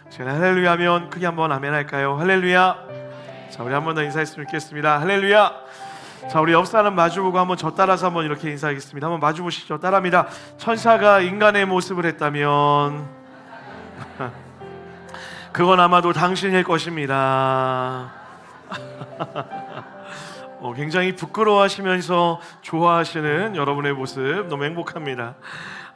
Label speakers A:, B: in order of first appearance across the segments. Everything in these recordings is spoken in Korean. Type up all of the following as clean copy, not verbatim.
A: 제가 할렐루야 하면 크게 한번 아멘 할까요? 할렐루야. 자, 우리 한 번 더 인사했으면 좋겠습니다. 할렐루야. 자, 우리 옆 사람 마주보고 한번 저 따라서 한번 이렇게 인사하겠습니다. 한번 마주보시죠. 따라합니다. 천사가 인간의 모습을 했다면 그건 아마도 당신일 것입니다. 굉장히 부끄러워하시면서 좋아하시는 여러분의 모습 너무 행복합니다.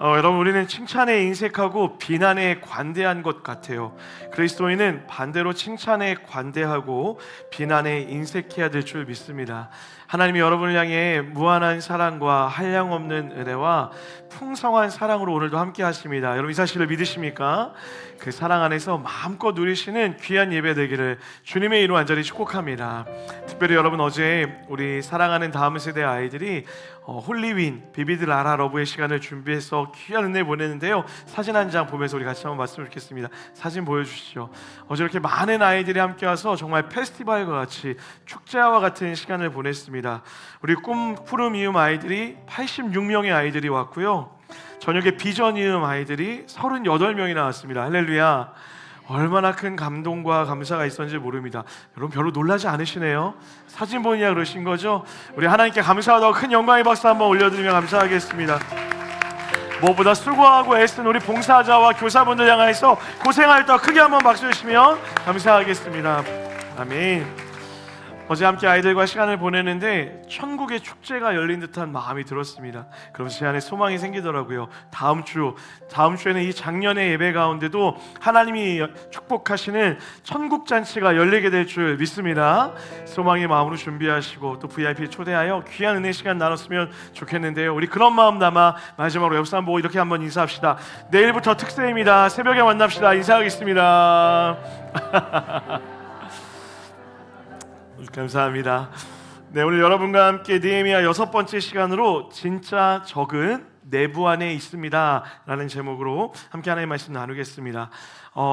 A: 여러분, 우리는 칭찬에 인색하고 비난에 관대한 것 같아요. 그리스도인은 반대로 칭찬에 관대하고 비난에 인색해야 될 줄 믿습니다. 하나님이 여러분을 향해 무한한 사랑과 한량없는 은혜와 풍성한 사랑으로 오늘도 함께 하십니다. 여러분, 이 사실을 믿으십니까? 그 사랑 안에서 마음껏 누리시는 귀한 예배 되기를 주님의 이름 간절히 축복합니다. 특별히 여러분, 어제 우리 사랑하는 다음 세대 아이들이 홀리윈 비비드 라라 러브의 시간을 준비해서 귀한 은혜 보냈는데요. 사진 한 장 보면서 우리 같이 한번 봤으면 좋겠습니다. 사진 보여주시죠. 어제 이렇게 많은 아이들이 함께 와서 정말 페스티벌과 같이 축제와 같은 시간을 보냈습니다. 우리 꿈 푸름 이음 아이들이 86명의 아이들이 왔고요. 저녁에 비전 이음 아이들이 38명이 나왔습니다. 할렐루야. 얼마나 큰 감동과 감사가 있었는지 모릅니다. 여러분, 별로 놀라지 않으시네요. 사진 보느냐 그러신 거죠? 우리 하나님께 감사하다고 큰 영광의 박수 한번 올려드리며 감사하겠습니다. 무엇보다 수고하고 애쓴 우리 봉사자와 교사분들 향해서 고생하였다고 크게 한번 박수 주시면 감사하겠습니다. 아멘. 어제 함께 아이들과 시간을 보내는데 천국의 축제가 열린 듯한 마음이 들었습니다. 그러면서 제 안에 소망이 생기더라고요. 다음 주에는 이 작년의 예배 가운데도 하나님이 축복하시는 천국 잔치가 열리게 될 줄 믿습니다. 소망의 마음으로 준비하시고 또 VIP 초대하여 귀한 은혜 시간 나눴으면 좋겠는데요. 우리 그런 마음 담아 마지막으로 옆 사람 보고 이렇게 한번 인사합시다. 내일부터 특세입니다. 새벽에 만납시다. 인사하겠습니다. 감사합니다. 네, 오늘 여러분과 함께 느헤미야 6번째 시간으로 진짜 적은 내부 안에 있습니다 라는 제목으로 함께 하나님의 말씀 나누겠습니다.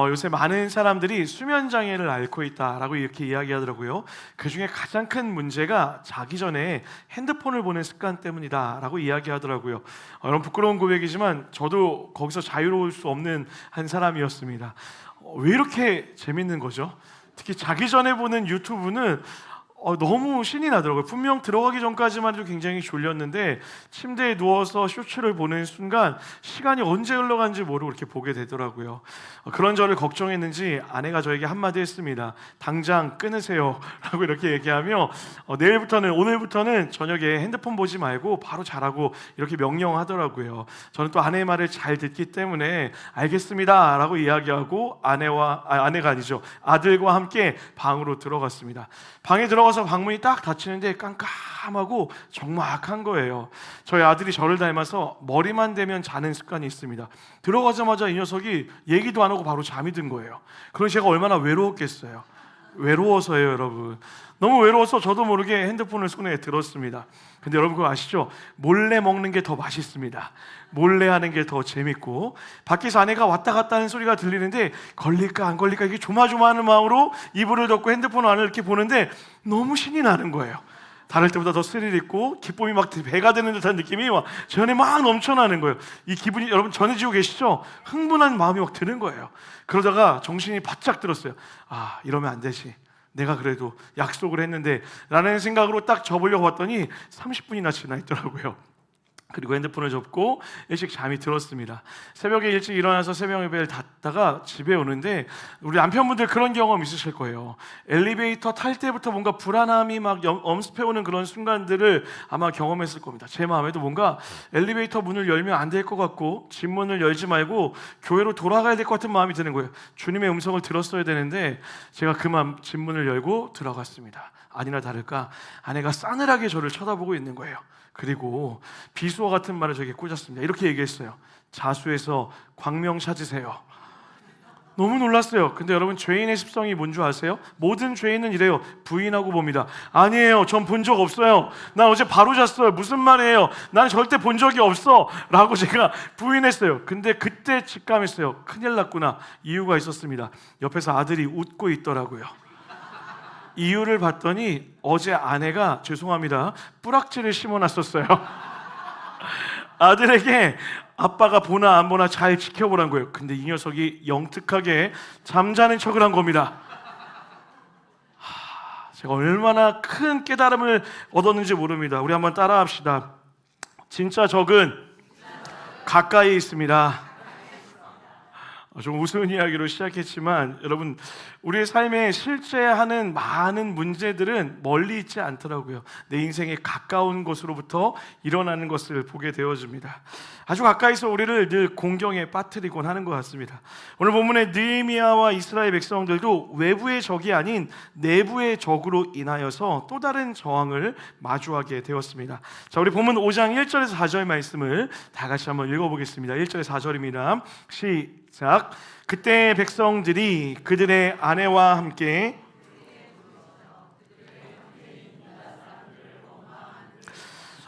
A: 요새 많은 사람들이 수면장애를 앓고 있다라고 이렇게 이야기하더라고요. 그 중에 가장 큰 문제가 자기 전에 핸드폰을 보는 습관 때문이다 라고 이야기하더라고요. 여러분, 부끄러운 고백이지만 저도 거기서 자유로울 수 없는 한 사람이었습니다. 왜 이렇게 재밌는 거죠? 특히 자기 전에 보는 유튜브는 너무 신이 나더라고요. 분명 들어가기 전까지만 해도 굉장히 졸렸는데 침대에 누워서 쇼츠를 보는 순간 시간이 언제 흘러간지 모르고 이렇게 보게 되더라고요. 그런 저를 걱정했는지 아내가 저에게 한마디 했습니다. 당장 끊으세요 라고 이렇게 얘기하며 오늘부터는 저녁에 핸드폰 보지 말고 바로 자라고 이렇게 명령하더라고요. 저는 또 아내의 말을 잘 듣기 때문에 알겠습니다 라고 이야기하고 아들과 함께 방으로 들어갔습니다. 방에 들어가서 방문이 딱 닫히는데 깜깜하고 적막한 거예요. 저희 아들이 저를 닮아서 머리만 대면 자는 습관이 있습니다. 들어가자마자 이 녀석이 얘기도 안 하고 바로 잠이 든 거예요. 그래서 제가 얼마나 외로웠겠어요. 외로워서요, 여러분. 너무 외로워서 저도 모르게 핸드폰을 손에 들었습니다. 근데 여러분 그거 아시죠? 몰래 먹는 게 더 맛있습니다. 몰래 하는 게 더 재밌고, 밖에서 아내가 왔다 갔다 하는 소리가 들리는데 걸릴까 안 걸릴까 이게 조마조마하는 마음으로 이불을 덮고 핸드폰 안을 이렇게 보는데 너무 신이 나는 거예요. 다를 때보다 더 스릴 있고 기쁨이 막 배가 되는 듯한 느낌이 제 안에 막 넘쳐나는 거예요. 이 기분이 여러분 전해지고 계시죠? 흥분한 마음이 막 드는 거예요. 그러다가 정신이 바짝 들었어요. 이러면 안 되지. 내가 그래도 약속을 했는데 라는 생각으로 딱 접으려고 봤더니 30분이나 지나 있더라고요. 그리고 핸드폰을 접고 일찍 잠이 들었습니다. 새벽에 일찍 일어나서 새벽 예배를 닫다가 집에 오는데 우리 남편분들 그런 경험 있으실 거예요. 엘리베이터 탈 때부터 뭔가 불안함이 막 엄습해오는 그런 순간들을 아마 경험했을 겁니다. 제 마음에도 뭔가 엘리베이터 문을 열면 안 될 것 같고 집 문을 열지 말고 교회로 돌아가야 될 것 같은 마음이 드는 거예요. 주님의 음성을 들었어야 되는데 제가 그 마음 집 문을 열고 들어갔습니다. 아니나 다를까 아내가 싸늘하게 저를 쳐다보고 있는 거예요. 그리고 비수와 같은 말을 저에게 꽂았습니다. 이렇게 얘기했어요. 자수해서 광명 찾으세요. 너무 놀랐어요. 근데 여러분, 죄인의 습성이 뭔 줄 아세요? 모든 죄인은 이래요. 부인하고 봅니다. 아니에요, 전 본 적 없어요. 난 어제 바로 잤어요. 무슨 말이에요? 난 절대 본 적이 없어 라고 제가 부인했어요. 근데 그때 직감했어요. 큰일 났구나. 이유가 있었습니다. 옆에서 아들이 웃고 있더라고요. 이유를 봤더니 어제 아내가 죄송합니다 뿌락지를 심어놨었어요. 아들에게 아빠가 보나 안 보나 잘 지켜보란 거예요. 근데 이 녀석이 영특하게 잠자는 척을 한 겁니다. 제가 얼마나 큰 깨달음을 얻었는지 모릅니다. 우리 한번 따라합시다. 진짜 적은 가까이 있습니다. 좀 우스운 이야기로 시작했지만 여러분, 우리의 삶에 실제 하는 많은 문제들은 멀리 있지 않더라고요. 내 인생에 가까운 곳으로부터 일어나는 것을 보게 되어집니다. 아주 가까이서 우리를 늘 공경에 빠뜨리곤 하는 것 같습니다. 오늘 본문의 느헤미야와 이스라엘 백성들도 외부의 적이 아닌 내부의 적으로 인하여서 또 다른 저항을 마주하게 되었습니다. 자, 우리 본문 5장 1절에서 4절 말씀을 다 같이 한번 읽어보겠습니다. 1절에서 4절입니다. 시작. 그때 백성들이 그들의 아내와 함께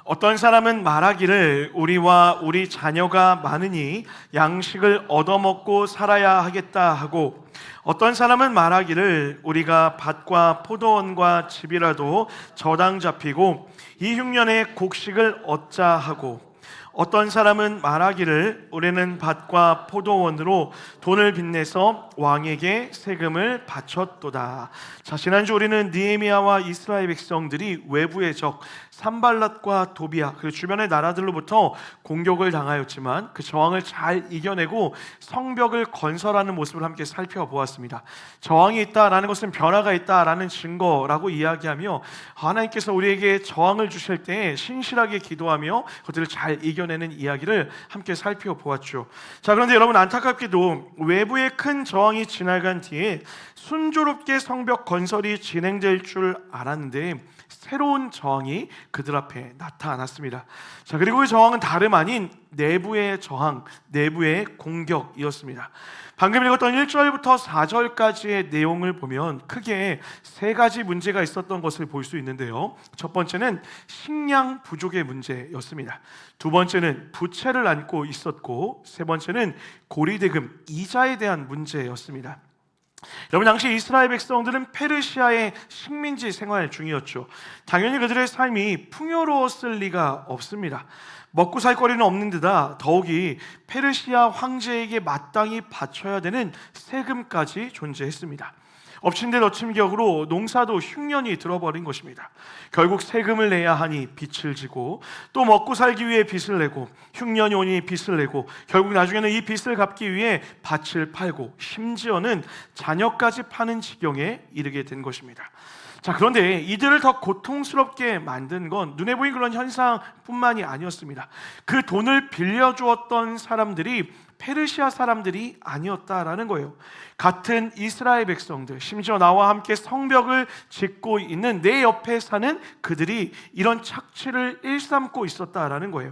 A: 어떤 사람은 말하기를 우리와 우리 자녀가 많으니 양식을 얻어먹고 살아야 하겠다 하고, 어떤 사람은 말하기를 우리가 밭과 포도원과 집이라도 저당 잡히고 이 흉년에 곡식을 얻자 하고, 어떤 사람은 말하기를 우리는 밭과 포도원으로 돈을 빚내서 왕에게 세금을 바쳤도다. 자, 지난주 우리는 느헤미야와 이스라엘 백성들이 외부의 적 산발랏과 도비야 그리고 주변의 나라들로부터 공격을 당하였지만 그 저항을 잘 이겨내고 성벽을 건설하는 모습을 함께 살펴보았습니다. 저항이 있다라는 것은 변화가 있다라는 증거라고 이야기하며 하나님께서 우리에게 저항을 주실 때 신실하게 기도하며 그것들을 잘 이겨내는 이야기를 함께 살펴보았죠. 자, 그런데 여러분, 안타깝게도 외부의 큰 저항이 지나간 뒤에 순조롭게 성벽 건설이 진행될 줄 알았는데 새로운 저항이 그들 앞에 나타났습니다. 자, 그리고 그 저항은 다름 아닌 내부의 저항, 내부의 공격이었습니다. 방금 읽었던 1절부터 4절까지의 내용을 보면 크게 세 가지 문제가 있었던 것을 볼 수 있는데요. 첫 번째는 식량 부족의 문제였습니다. 두 번째는 부채를 안고 있었고, 세 번째는 고리대금, 이자에 대한 문제였습니다. 여러분, 당시 이스라엘 백성들은 페르시아의 식민지 생활 중이었죠. 당연히 그들의 삶이 풍요로웠을 리가 없습니다. 먹고 살 거리는 없는 데다 더욱이 페르시아 황제에게 마땅히 바쳐야 되는 세금까지 존재했습니다. 엎친 데 덮친 격으로 농사도 흉년이 들어버린 것입니다. 결국 세금을 내야 하니 빚을 지고, 또 먹고 살기 위해 빚을 내고, 흉년이 오니 빚을 내고, 결국 나중에는 이 빚을 갚기 위해 밭을 팔고, 심지어는 자녀까지 파는 지경에 이르게 된 것입니다. 자, 그런데 이들을 더 고통스럽게 만든 건 눈에 보이는 그런 현상뿐만이 아니었습니다. 그 돈을 빌려주었던 사람들이 페르시아 사람들이 아니었다라는 거예요. 같은 이스라엘 백성들, 심지어 나와 함께 성벽을 짓고 있는 내 옆에 사는 그들이 이런 착취를 일삼고 있었다라는 거예요.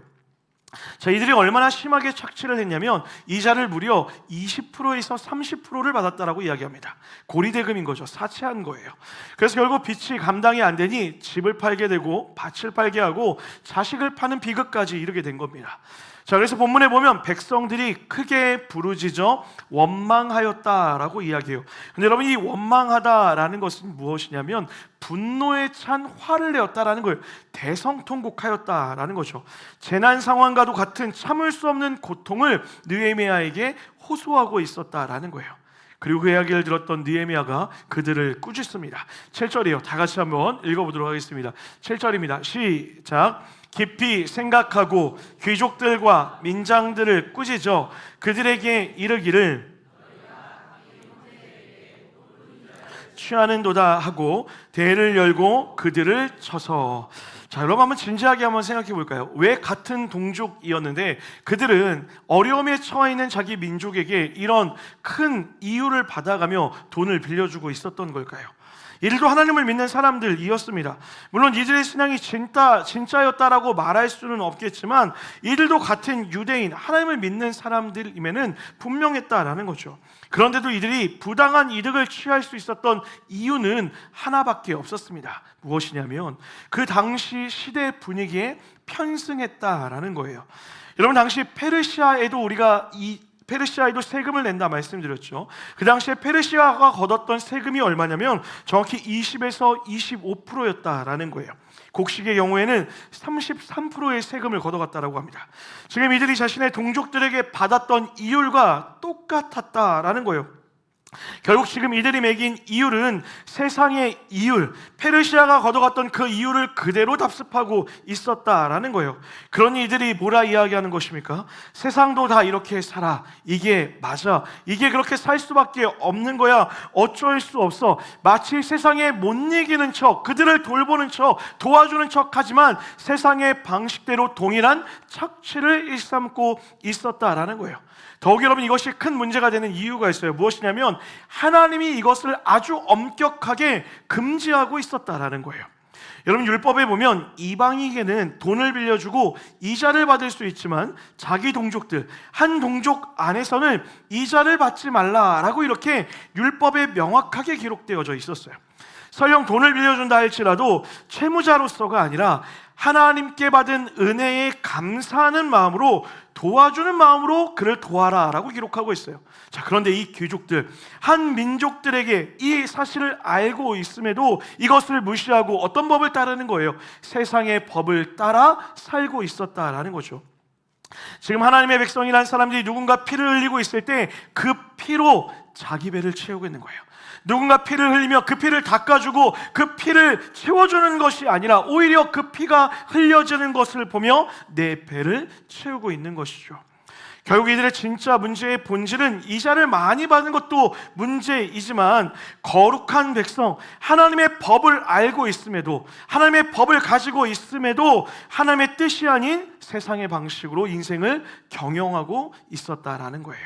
A: 자, 이들이 얼마나 심하게 착취를 했냐면 이자를 무려 20%에서 30%를 받았다라고 이야기합니다. 고리대금인 거죠. 사채한 거예요. 그래서 결국 빚이 감당이 안 되니 집을 팔게 되고 밭을 팔게 하고 자식을 파는 비극까지 이르게 된 겁니다. 자, 그래서 본문에 보면 백성들이 크게 부르짖어 원망하였다라고 이야기해요. 근데 여러분, 이 원망하다라는 것은 무엇이냐면 분노에 찬 화를 내었다라는 거예요. 대성통곡하였다라는 거죠. 재난 상황과도 같은 참을 수 없는 고통을 느헤미야에게 호소하고 있었다라는 거예요. 그리고 그 이야기를 들었던 느헤미야가 그들을 꾸짖습니다. 7절이에요. 다 같이 한번 읽어보도록 하겠습니다. 7절입니다. 시작. 깊이 생각하고 귀족들과 민장들을 꾸짖어 그들에게 이르기를 취하는도다 하고 대를 열고 그들을 쳐서. 자, 여러분, 한번 진지하게 한번 생각해 볼까요? 왜 같은 동족이었는데 그들은 어려움에 처해 있는 자기 민족에게 이런 큰 이유를 받아가며 돈을 빌려주고 있었던 걸까요? 이들도 하나님을 믿는 사람들이었습니다. 물론 이들의 신앙이 진짜였다라고 말할 수는 없겠지만 이들도 같은 유대인, 하나님을 믿는 사람들임에는 분명했다라는 거죠. 그런데도 이들이 부당한 이득을 취할 수 있었던 이유는 하나밖에 없었습니다. 무엇이냐면 그 당시 시대 분위기에 편승했다라는 거예요. 여러분, 당시 페르시아에도 우리가 페르시아에도 세금을 낸다 말씀드렸죠. 그 당시에 페르시아가 걷었던 세금이 얼마냐면 정확히 20에서 25%였다라는 거예요. 곡식의 경우에는 33%의 세금을 걷어갔다라고 합니다. 지금 이들이 자신의 동족들에게 받았던 이율과 똑같았다라는 거예요. 결국 지금 이들이 매긴 이율은 세상의 이율, 페르시아가 걷어갔던 그 이율을 그대로 답습하고 있었다라는 거예요. 그러니 이들이 뭐라 이야기하는 것입니까? 세상도 다 이렇게 살아. 이게 맞아. 이게 그렇게 살 수밖에 없는 거야. 어쩔 수 없어. 마치 세상에 못 이기는 척, 그들을 돌보는 척, 도와주는 척 하지만 세상의 방식대로 동일한 착취를 일삼고 있었다라는 거예요. 더욱이 여러분, 이것이 큰 문제가 되는 이유가 있어요. 무엇이냐면 하나님이 이것을 아주 엄격하게 금지하고 있었다라는 거예요. 여러분, 율법에 보면 이방인에게는 돈을 빌려주고 이자를 받을 수 있지만 자기 동족들, 한 동족 안에서는 이자를 받지 말라라고 이렇게 율법에 명확하게 기록되어져 있었어요. 설령 돈을 빌려준다 할지라도 채무자로서가 아니라 하나님께 받은 은혜에 감사하는 마음으로, 도와주는 마음으로 그를 도와라 라고 기록하고 있어요. 자, 그런데 이 귀족들, 한 민족들에게 이 사실을 알고 있음에도 이것을 무시하고 어떤 법을 따르는 거예요? 세상의 법을 따라 살고 있었다라는 거죠. 지금 하나님의 백성이라는 사람들이 누군가 피를 흘리고 있을 때 그 피로 자기 배를 채우고 있는 거예요. 누군가 피를 흘리며 그 피를 닦아주고 그 피를 채워주는 것이 아니라 오히려 그 피가 흘려지는 것을 보며 내 배를 채우고 있는 것이죠. 결국 이들의 진짜 문제의 본질은 이자를 많이 받는 것도 문제이지만 거룩한 백성, 하나님의 법을 알고 있음에도, 하나님의 법을 가지고 있음에도 하나님의 뜻이 아닌 세상의 방식으로 인생을 경영하고 있었다라는 거예요.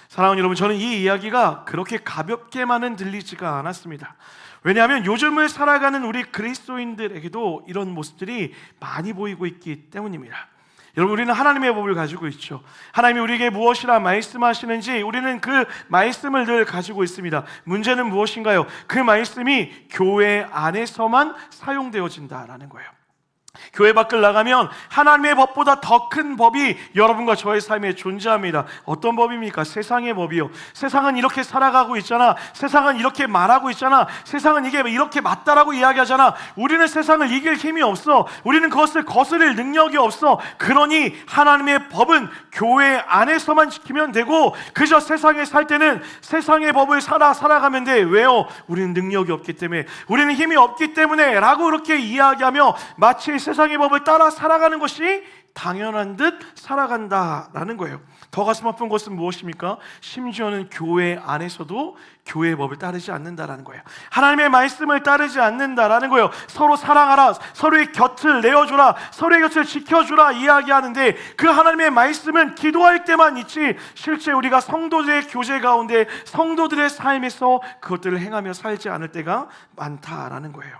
A: 사랑하는 여러분, 저는 이 이야기가 그렇게 가볍게만은 들리지가 않았습니다. 왜냐하면 요즘을 살아가는 우리 그리스도인들에게도 이런 모습들이 많이 보이고 있기 때문입니다. 여러분, 우리는 하나님의 법을 가지고 있죠. 하나님이 우리에게 무엇이라 말씀하시는지 우리는 그 말씀을 늘 가지고 있습니다. 문제는 무엇인가요? 그 말씀이 교회 안에서만 사용되어진다라는 거예요. 교회 밖을 나가면 하나님의 법보다 더 큰 법이 여러분과 저의 삶에 존재합니다. 어떤 법입니까? 세상의 법이요. 세상은 이렇게 살아가고 있잖아. 세상은 이렇게 말하고 있잖아. 세상은 이게 이렇게 맞다라고 이야기하잖아. 우리는 세상을 이길 힘이 없어. 우리는 그것을 거스릴 능력이 없어. 그러니 하나님의 법은 교회 안에서만 지키면 되고, 그저 세상에 살 때는 세상의 법을 살아가면 돼. 왜요? 우리는 능력이 없기 때문에, 우리는 힘이 없기 때문에 라고 그렇게 이야기하며 마치 세상의 법을 따라 살아가는 것이 당연한 듯 살아간다라는 거예요. 더 가슴 아픈 것은 무엇입니까? 심지어는 교회 안에서도 교회의 법을 따르지 않는다라는 거예요. 하나님의 말씀을 따르지 않는다라는 거예요. 서로 사랑하라, 서로의 곁을 내어주라, 서로의 곁을 지켜주라 이야기하는데 그 하나님의 말씀은 기도할 때만 있지 실제 우리가 성도들의 교제 가운데, 성도들의 삶에서 그것들을 행하며 살지 않을 때가 많다라는 거예요.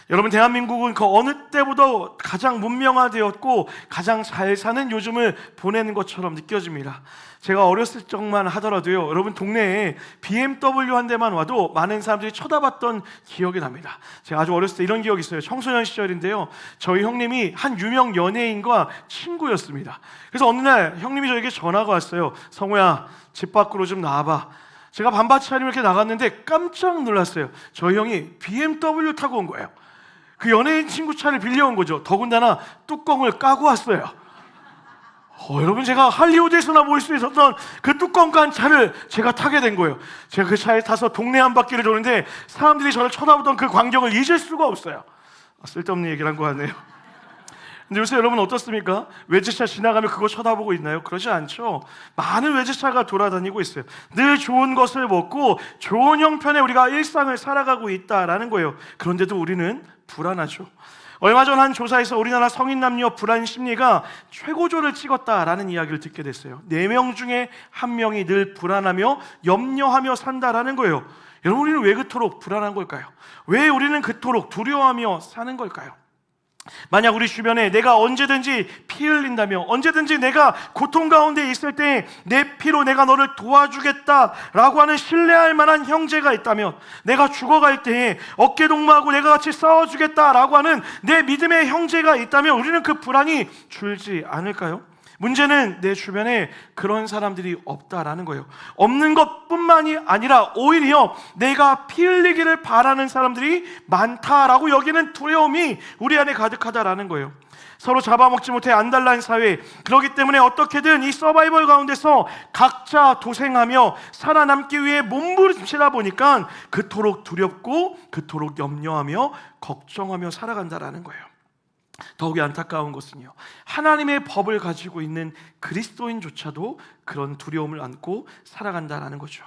A: 여러분, 대한민국은 그 어느 때보다 가장 문명화되었고 가장 잘 사는 요즘을 보내는 것처럼 느껴집니다. 제가 어렸을 적만 하더라도요, 여러분 동네에 BMW 한 대만 와도 많은 사람들이 쳐다봤던 기억이 납니다. 제가 아주 어렸을 때 이런 기억이 있어요. 청소년 시절인데요, 저희 형님이 한 유명 연예인과 친구였습니다. 그래서 어느 날 형님이 저에게 전화가 왔어요. 성우야, 집 밖으로 좀 나와봐. 제가 반바지 차림을 이렇게 나갔는데 깜짝 놀랐어요. 저희 형이 BMW 타고 온 거예요. 그 연예인 친구 차를 빌려온 거죠. 더군다나 뚜껑을 까고 왔어요. 여러분, 제가 할리우드에서나 볼 수 있었던 그 뚜껑 깐 차를 제가 타게 된 거예요. 제가 그 차에 타서 동네 한 바퀴를 도는데 사람들이 저를 쳐다보던 그 광경을 잊을 수가 없어요. 쓸데없는 얘기를 한 것 같네요. 근데 요새 여러분 어떻습니까? 외제차 지나가면 그거 쳐다보고 있나요? 그러지 않죠. 많은 외제차가 돌아다니고 있어요. 늘 좋은 것을 먹고 좋은 형편의 우리가 일상을 살아가고 있다라는 거예요. 그런데도 우리는 불안하죠. 얼마 전 한 조사에서 우리나라 성인 남녀 불안 심리가 최고조를 찍었다라는 이야기를 듣게 됐어요. 4명 중에 1명이 늘 불안하며 염려하며 산다라는 거예요. 여러분, 우리는 왜 그토록 불안한 걸까요? 왜 우리는 그토록 두려워하며 사는 걸까요? 만약 우리 주변에 내가 언제든지 피 흘린다며, 언제든지 내가 고통 가운데 있을 때 내 피로 내가 너를 도와주겠다라고 하는 신뢰할 만한 형제가 있다면, 내가 죽어갈 때에 어깨동무하고 내가 같이 싸워주겠다라고 하는 내 믿음의 형제가 있다면 우리는 그 불안이 줄지 않을까요? 문제는 내 주변에 그런 사람들이 없다라는 거예요. 없는 것뿐만이 아니라 오히려 내가 피 흘리기를 바라는 사람들이 많다라고 여기는 두려움이 우리 안에 가득하다라는 거예요. 서로 잡아먹지 못해 안달난 사회, 그렇기 때문에 어떻게든 이 서바이벌 가운데서 각자 도생하며 살아남기 위해 몸부림치다 보니까 그토록 두렵고 그토록 염려하며 걱정하며 살아간다라는 거예요. 더욱이 안타까운 것은요, 하나님의 법을 가지고 있는 그리스도인조차도 그런 두려움을 안고 살아간다라는 거죠.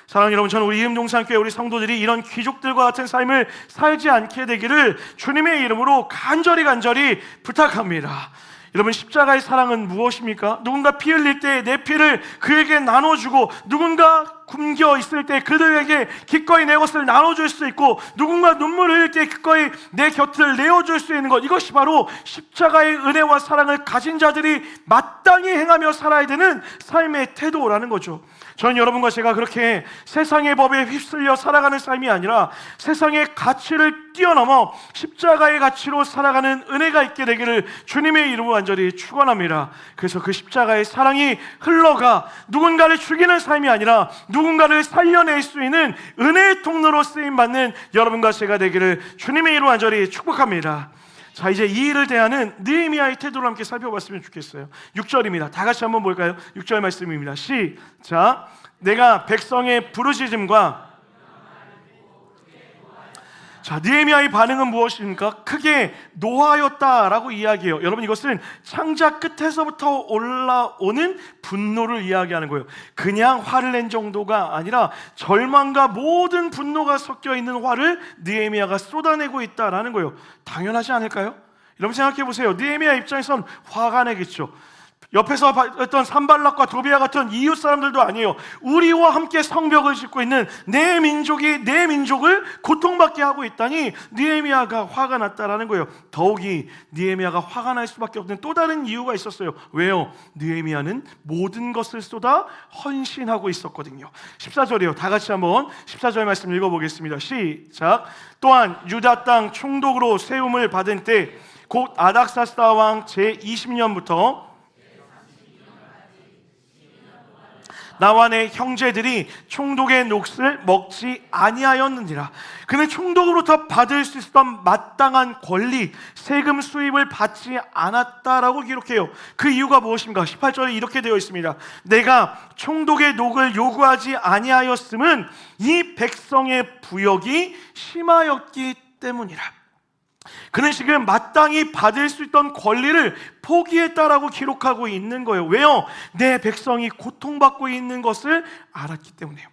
A: 사랑하는 여러분, 저는 우리 이음동산교회 우리 성도들이 이런 귀족들과 같은 삶을 살지 않게 되기를 주님의 이름으로 간절히 부탁합니다. 여러분, 십자가의 사랑은 무엇입니까? 누군가 피 흘릴 때 내 피를 그에게 나눠주고, 누군가 굶겨 있을 때 그들에게 기꺼이 내 것을 나눠줄 수 있고, 누군가 눈물을 흘릴 때 기꺼이 내 곁을 내어줄 수 있는 것, 이것이 바로 십자가의 은혜와 사랑을 가진 자들이 마땅히 행하며 살아야 되는 삶의 태도라는 거죠. 저는 여러분과 제가 그렇게 세상의 법에 휩쓸려 살아가는 삶이 아니라 세상의 가치를 뛰어넘어 십자가의 가치로 살아가는 은혜가 있게 되기를 주님의 이름으로 간절히 축원합니다. 그래서 그 십자가의 사랑이 흘러가 누군가를 죽이는 삶이 아니라 누군가를 살려낼 수 있는 은혜의 통로로 쓰임받는 여러분과 제가 되기를 주님의 이름으로 간절히 축복합니다. 자, 이제 이 일을 대하는 느헤미야의 태도를 함께 살펴봤으면 좋겠어요. 6절입니다. 다 같이 한번 볼까요? 6절 말씀입니다. 시작. 내가 백성의 부르짖음과, 자, 느헤미야의 반응은 무엇입니까? 크게 노하였다라고 이야기해요. 여러분, 이것은 창자 끝에서부터 올라오는 분노를 이야기하는 거예요. 그냥 화를 낸 정도가 아니라 절망과 모든 분노가 섞여 있는 화를 느헤미야가 쏟아내고 있다라는 거예요. 당연하지 않을까요? 여러분 생각해 보세요. 느헤미야 입장에선 화가 나겠죠. 옆에서 봤던 산발락과 도비아 같은 이웃 사람들도 아니에요. 우리와 함께 성벽을 짓고 있는 내 민족이 내 민족을 고통받게 하고 있다니 느헤미야가 화가 났다라는 거예요. 더욱이 느헤미야가 화가 날 수밖에 없는 또 다른 이유가 있었어요. 왜요? 느헤미야는 모든 것을 쏟아 헌신하고 있었거든요. 14절이에요. 다 같이 한번 14절 말씀 읽어보겠습니다. 시작. 또한 유다 땅 총독으로 세움을 받은 때 곧 아닥사스다 왕 제20년부터 나와 내 형제들이 총독의 몫을 먹지 아니하였느니라. 그는 총독으로부터 받을 수 있었던 마땅한 권리, 세금 수입을 받지 않았다라고 기록해요. 그 이유가 무엇입니까? 18절에 이렇게 되어 있습니다. 내가 총독의 녹을 요구하지 아니하였음은 이 백성의 부역이 심하였기 때문이라. 그는 지금 마땅히 받을 수 있던 권리를 포기했다라고 기록하고 있는 거예요. 왜요? 내 백성이 고통받고 있는 것을 알았기 때문에요.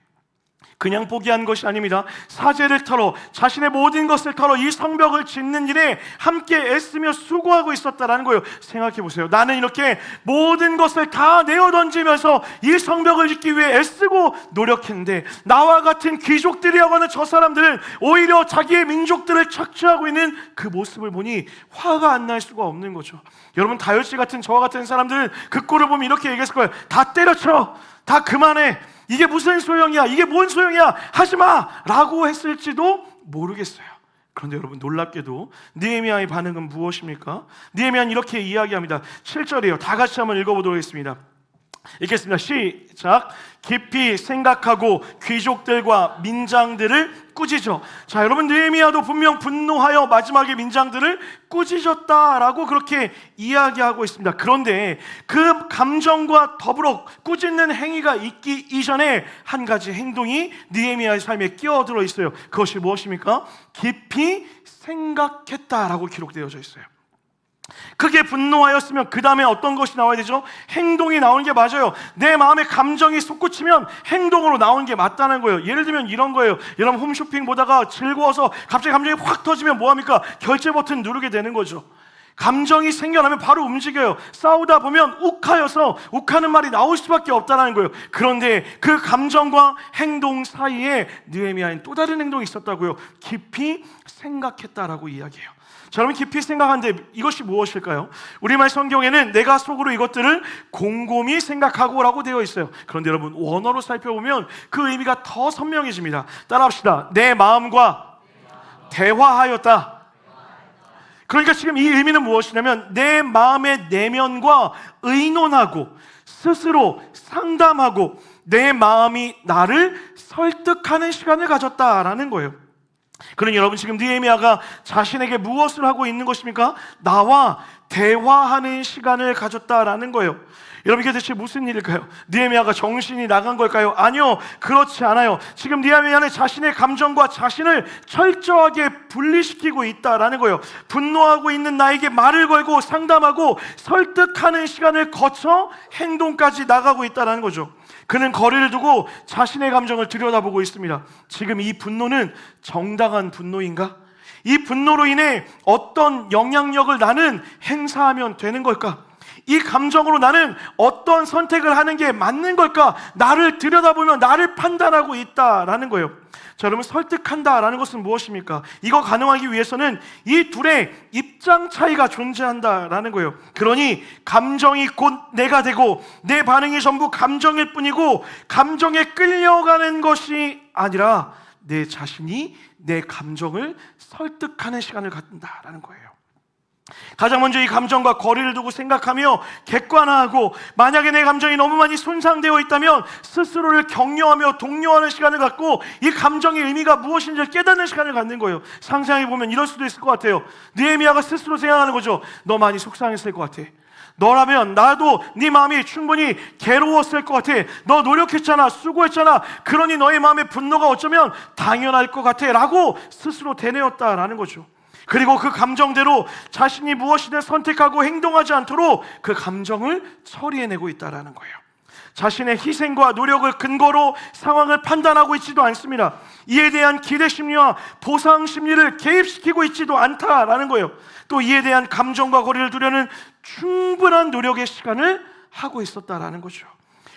A: 그냥 포기한 것이 아닙니다. 사제를 털어 자신의 모든 것을 털어 이 성벽을 짓는 일에 함께 애쓰며 수고하고 있었다라는 거예요. 생각해 보세요. 나는 이렇게 모든 것을 다 내어 던지면서 이 성벽을 짓기 위해 애쓰고 노력했는데 나와 같은 귀족들이라고 하는 저 사람들은 오히려 자기의 민족들을 착취하고 있는 그 모습을 보니 화가 안 날 수가 없는 거죠. 여러분, 다윗씨 같은 저와 같은 사람들은 그 꼴을 보면 이렇게 얘기했을 거예요. 다 때려쳐, 다 그만해, 이게 무슨 소용이야, 이게 뭔 소용이야, 하지마 라고 했을지도 모르겠어요. 그런데 여러분, 놀랍게도 느헤미야의 반응은 무엇입니까? 느헤미야는 이렇게 이야기합니다. 7절이에요. 다 같이 한번 읽어보도록 하겠습니다. 읽겠습니다. 시작. 깊이 생각하고 귀족들과 민장들을 꾸짖어. 자, 여러분, 느헤미야도 분명 분노하여 마지막에 민장들을 꾸짖었다라고 그렇게 이야기하고 있습니다. 그런데 그 감정과 더불어 꾸짖는 행위가 있기 이전에 한 가지 행동이 느헤미야의 삶에 끼어들어 있어요. 그것이 무엇입니까? 깊이 생각했다라고 기록되어져 있어요. 크게 분노하였으면 그 다음에 어떤 것이 나와야 되죠? 행동이 나오는 게 맞아요. 내 마음의 감정이 솟구치면 행동으로 나오는 게 맞다는 거예요. 예를 들면 이런 거예요. 여러분, 홈쇼핑 보다가 즐거워서 갑자기 감정이 확 터지면 뭐합니까? 결제 버튼 누르게 되는 거죠. 감정이 생겨나면 바로 움직여요. 싸우다 보면 욱하여서 욱하는 말이 나올 수밖에 없다는 거예요. 그런데 그 감정과 행동 사이에 느헤미야는 또 다른 행동이 있었다고요. 깊이 생각했다라고 이야기해요. 자, 여러분, 깊이 생각하는데 이것이 무엇일까요? 우리말 성경에는 내가 속으로 이것들을 곰곰이 생각하고 라고 되어 있어요. 그런데 여러분, 원어로 살펴보면 그 의미가 더 선명해집니다. 따라합시다. 내 마음과 대화하였다. 그러니까 지금 이 의미는 무엇이냐면 내 마음의 내면과 의논하고 스스로 상담하고 내 마음이 나를 설득하는 시간을 가졌다라는 거예요. 그러니 여러분, 지금 느헤미야가 자신에게 무엇을 하고 있는 것입니까? 나와 대화하는 시간을 가졌다라는 거예요. 여러분, 이게 대체 무슨 일일까요? 느헤미야가 정신이 나간 걸까요? 아니요, 그렇지 않아요. 지금 느헤미야는 자신의 감정과 자신을 철저하게 분리시키고 있다라는 거예요. 분노하고 있는 나에게 말을 걸고 상담하고 설득하는 시간을 거쳐 행동까지 나가고 있다라는 거죠. 그는 거리를 두고 자신의 감정을 들여다보고 있습니다. 지금 이 분노는 정당한 분노인가? 이 분노로 인해 어떤 영향력을 나는 행사하면 되는 걸까? 이 감정으로 나는 어떤 선택을 하는 게 맞는 걸까? 나를 들여다보며 나를 판단하고 있다라는 거예요. 자, 여러분, 설득한다라는 것은 무엇입니까? 이거 가능하기 위해서는 이 둘의 입장 차이가 존재한다라는 거예요. 그러니 감정이 곧 내가 되고 내 반응이 전부 감정일 뿐이고, 감정에 끌려가는 것이 아니라 내 자신이 내 감정을 설득하는 시간을 갖는다라는 거예요. 가장 먼저 이 감정과 거리를 두고 생각하며 객관화하고, 만약에 내 감정이 너무 많이 손상되어 있다면 스스로를 격려하며 독려하는 시간을 갖고 이 감정의 의미가 무엇인지를 깨닫는 시간을 갖는 거예요. 상상해보면 이럴 수도 있을 것 같아요. 느헤미야가 스스로 생각하는 거죠. 너 많이 속상했을 것 같아. 너라면 나도 네 마음이 충분히 괴로웠을 것 같아. 너 노력했잖아, 수고했잖아. 그러니 너의 마음의 분노가 어쩌면 당연할 것 같아 라고 스스로 되뇌었다라는 거죠. 그리고 그 감정대로 자신이 무엇이든 선택하고 행동하지 않도록 그 감정을 처리해내고 있다는 거예요. 자신의 희생과 노력을 근거로 상황을 판단하고 있지도 않습니다. 이에 대한 기대 심리와 보상 심리를 개입시키고 있지도 않다라는 거예요. 또 이에 대한 감정과 거리를 두려는 충분한 노력의 시간을 하고 있었다라는 거죠.